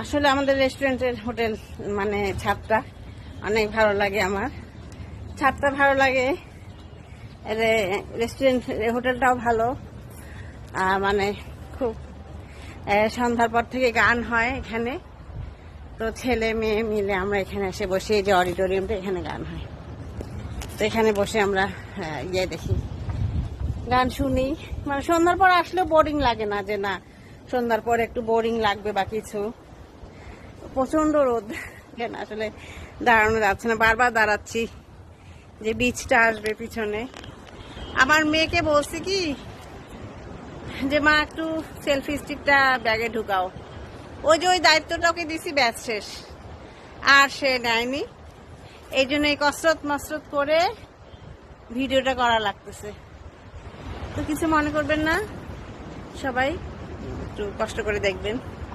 আসলে আমাদের রেস্টুরেন্টের হোটেল মানে ছাদটা অনেক ভালো লাগে আমার। ছাদটা ভালো লাগে, রেস্টুরেন্ট হোটেলটাও ভালো। মানে খুব সন্ধ্যার পর থেকে গান হয় এখানে, তো ছেলে মেয়ে মিলে আমরা এখানে এসে বসে, এই যে অডিটোরিয়ামটা, এখানে গান হয়, তো এখানে বসে আমরা দেখি, গান শুনি। মানে সন্ধ্যার পর আসলেও বোরিং লাগে না, যে না সন্ধ্যার পর একটু বোরিং লাগবে বা কিছু। প্রচন্ড রোদ, কেন আসলে দাঁড়ানো যাচ্ছে না, বারবার দাঁড়াচ্ছি যে বীজটা আসবে পিছনে। আমার মেয়েকে বলছি কি যে মা একটু সেলফি স্টিকটা ব্যাগে ঢুকাও, ওই যে ওই দায়িত্বটা ওকে দিছি, ব্যাস শেষ, আর সে নেয়নি। এই জন্য এই কসরত মসরত করে ভিডিওটা করা লাগতেছে। তো কিছু মনে করবেন না, সবাই একটু কষ্ট করে দেখবেন।